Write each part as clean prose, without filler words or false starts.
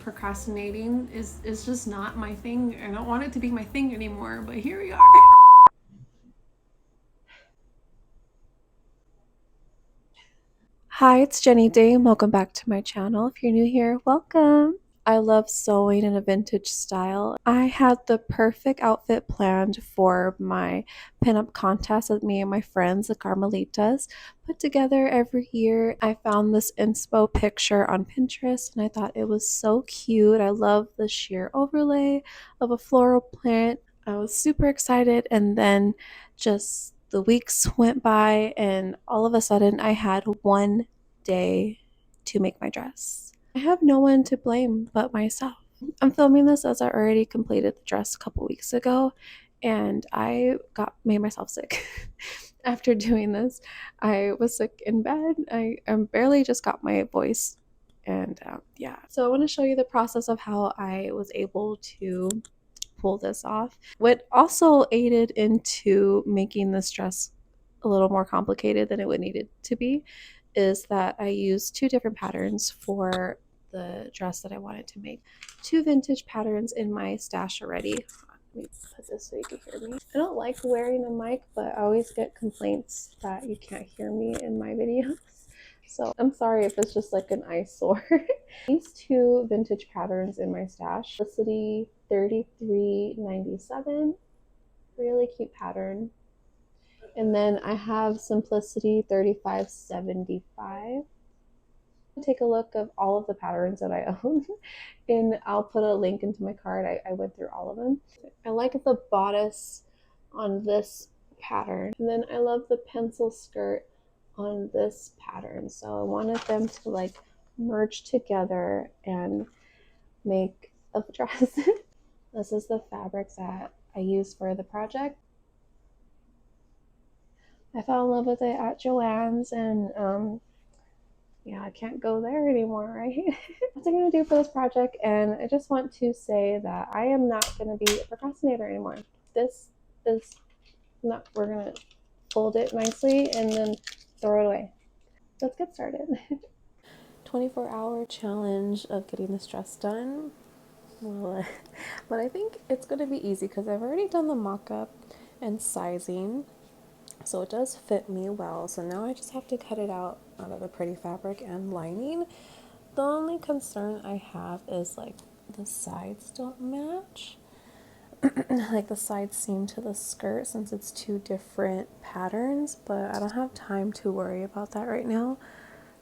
procrastinating is just not my thing. I don't want it to be my thing anymore, but here we are. Hi, it's Jenny Day, and welcome back to my channel. If you're new here, welcome. I love sewing in a vintage style. I had the perfect outfit planned for my pinup contest that me and my friends, the Carmelitas, put together every year. I found this inspo picture on Pinterest and I thought it was so cute. I love the sheer overlay of a floral plant. I was super excited, and then just the weeks went by, and all of a sudden I had one day to make my dress. I have no one to blame but myself. I'm filming this as I already completed the dress a couple weeks ago, and I got made myself sick. After doing this, I was sick in bed. I barely just got my voice, and yeah. So I want to show you the process of how I was able to pull this off. What also aided into making this dress a little more complicated than it would need it to be is that I used two different patterns for the dress that I wanted to make. Two vintage patterns in my stash already. Let me put this so you can hear me. I don't like wearing a mic, but I always get complaints that you can't hear me in my videos. So I'm sorry if it's just like an eyesore. These two vintage patterns in my stash. Simplicity 3397, really cute pattern. And then I have Simplicity 3575. Take a look of all of the patterns that I own, and I'll put a link into my card. I went through all of them. I like the bodice on this pattern, and then I love the pencil skirt on this pattern. So I wanted them to like merge together and make a dress. This is the fabrics that I used for the project. I fell in love with it at Joann's, and yeah, I can't go there anymore, right? What's I gonna do for this project? And I just want to say that I am not gonna be a procrastinator anymore. This is not, we're gonna fold it nicely and then throw it away. Let's get started. 24-hour challenge of getting this dress done. Well, but I think it's gonna be easy because I've already done the mock-up and sizing. So it does fit me well. So now I just have to cut it out of the pretty fabric and lining. The only concern I have is like the sides don't match. Like the sides seam to the skirt since it's two different patterns, but I don't have time to worry about that right now.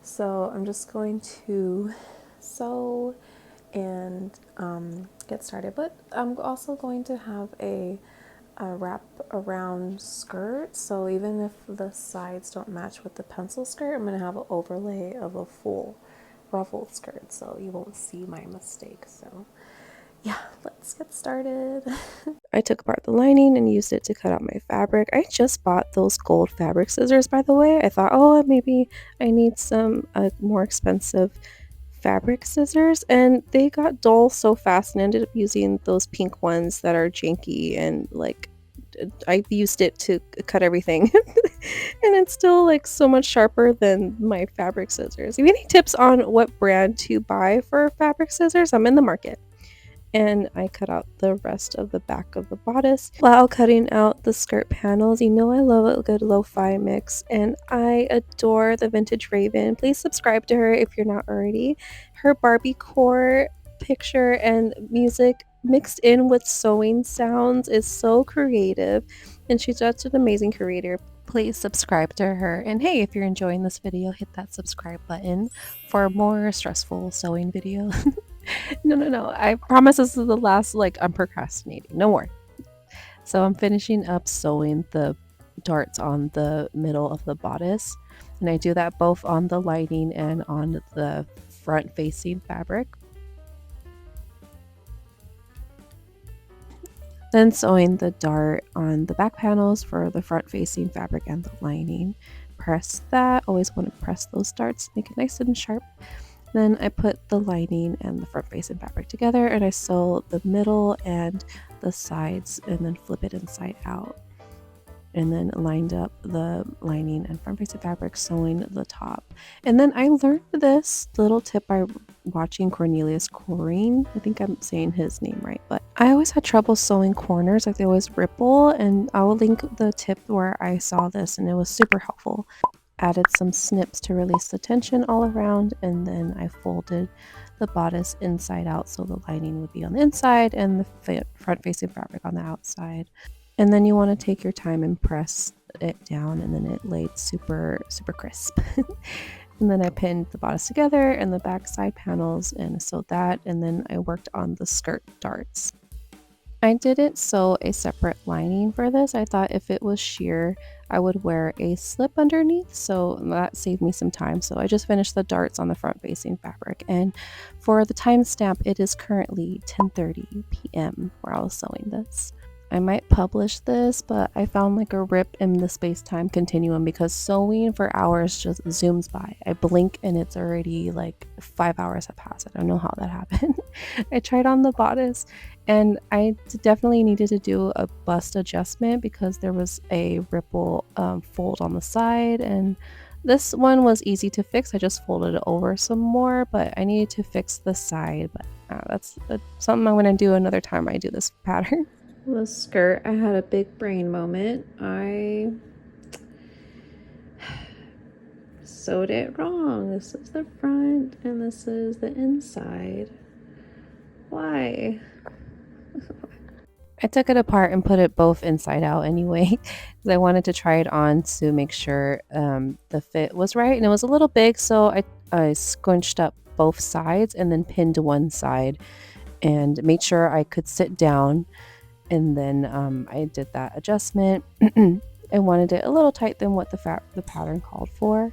So I'm just going to sew and get started. But I'm also going to have a wrap around skirt, so even if the sides don't match with the pencil skirt, I'm going to have an overlay of a full ruffled skirt, so you won't see my mistake. So yeah, let's get started. I took apart the lining and used it to cut out my fabric. I just bought those gold fabric scissors, by the way. I thought, oh, maybe I need some more expensive fabric scissors, and they got dull so fast and ended up using those pink ones that are janky, and like I used it to cut everything and it's still like so much sharper than my fabric scissors. If you have any tips on what brand to buy for fabric scissors, I'm in the market. And I cut out the rest of the back of the bodice while cutting out the skirt panels. You know I love a good lo-fi mix, and I adore the Vintage Raven. Please subscribe to her if you're not already. Her Barbie core picture and music mixed in with sewing sounds is so creative, and she's such an amazing creator. Please subscribe to her. And hey, if you're enjoying this video, hit that subscribe button for more stressful sewing videos. No. I promise this is the last, like, I'm procrastinating. No more. So I'm finishing up sewing the darts on the middle of the bodice. And I do that both on the lining and on the front facing fabric. Then sewing the dart on the back panels for the front facing fabric and the lining. Press that. Always want to press those darts, make it nice and sharp. Then I put the lining and the front facing fabric together, and I sew the middle and the sides and then flip it inside out. and then lined up the lining and front facing fabric, sewing the top. And then I learned this little tip by watching Cornelius Corrine. I think I'm saying his name right, but I always had trouble sewing corners, like they always ripple, and I will link the tip where I saw this, and it was super helpful. Added some snips to release the tension all around, and then I folded the bodice inside out so the lining would be on the inside and the front facing fabric on the outside. And then you want to take your time and press it down, and then it laid super crisp. And then I pinned the bodice together and the back side panels and sewed that, and then I worked on the skirt darts. I didn't sew a separate lining for this. I thought if it was sheer, I would wear a slip underneath, so that saved me some time. So I just finished the darts on the front facing fabric, and for the timestamp, it is currently 10:30 p.m. where I was sewing this. I might publish this, but I found like a rip in the space-time continuum because sewing for hours just zooms by. I blink and it's already like 5 hours have passed. I don't know how that happened. I tried on the bodice and I definitely needed to do a bust adjustment because there was a ripple fold on the side, and this one was easy to fix. I just folded it over some more, but I needed to fix the side. But that's something I'm going to do another time I do this pattern. The skirt, I had a big brain moment. I sewed it wrong. This is the front and this is the inside. Why? I took it apart and put it both inside out anyway, because I wanted to try it on to make sure the fit was right. And it was a little big, so I squinched up both sides and then pinned one side and made sure I could sit down. And then I did that adjustment. I wanted it a little tight than what the pattern called for.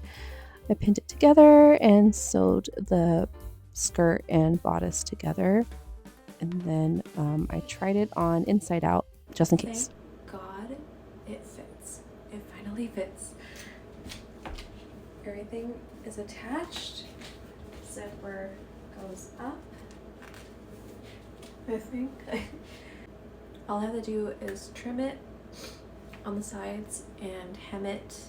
I pinned it together and sewed the skirt and bodice together. And then I tried it on inside out just in case. Thank God it fits. It finally fits. Everything is attached. Zipper goes up, I think. All I have to do is trim it on the sides and hem it.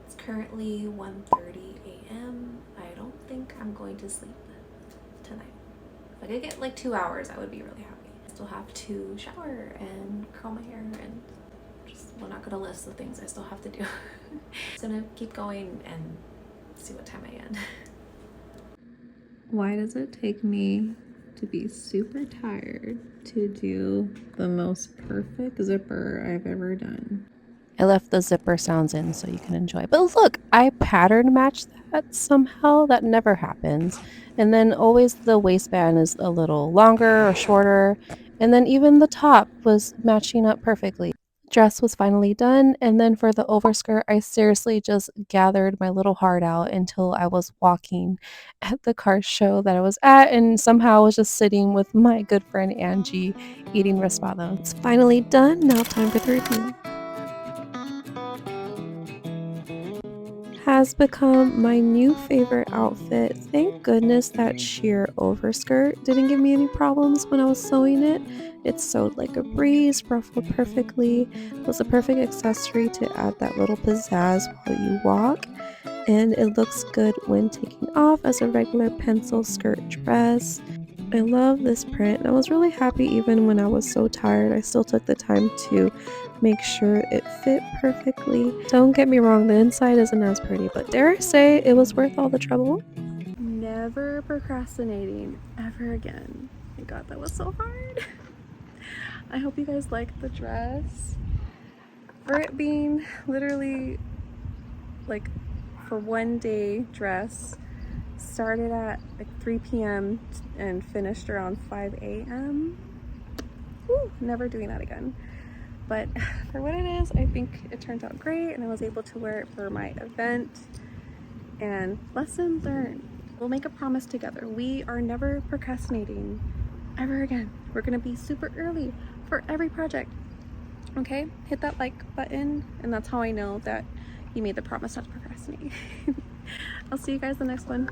It's currently 1:30 a.m. I don't think I'm going to sleep tonight. If I could get like 2 hours, I would be really happy. I still have to shower and curl my hair, and we're not gonna list the things I still have to do. So I'm gonna keep going and see what time I end. Why does it take me to be super tired to do the most perfect zipper I've ever done? I left the zipper sounds in so you can enjoy. But look, I pattern matched that somehow. That never happens. And then always the waistband is a little longer or shorter. And then even the top was matching up perfectly. Dress was finally done, and then for the overskirt, I seriously just gathered my little heart out until I was walking at the car show that I was at, and somehow I was just sitting with my good friend Angie eating raspado. It's finally done. Now time for the review. Has become my new favorite outfit. Thank goodness that sheer overskirt didn't give me any problems when I was sewing it. It sewed like a breeze, ruffled perfectly, was a perfect accessory to add that little pizzazz while you walk, and it looks good when taking off as a regular pencil skirt dress. I love this print, and I was really happy even when I was so tired. I still took the time to make sure it fit perfectly. Don't get me wrong, the inside isn't as pretty, but dare I say it was worth all the trouble. Never procrastinating ever again. My God, that was so hard. I hope you guys liked the dress. For it being literally like for one day dress, started at like 3 p.m. and finished around 5 a.m. Whew, never doing that again. But for what it is, I think it turned out great, and I was able to wear it for my event. And lesson learned. We'll make a promise together. We are never procrastinating ever again. We're gonna be super early for every project. Okay? Hit that like button, and that's how I know that you made the promise not to procrastinate. I'll see you guys in the next one.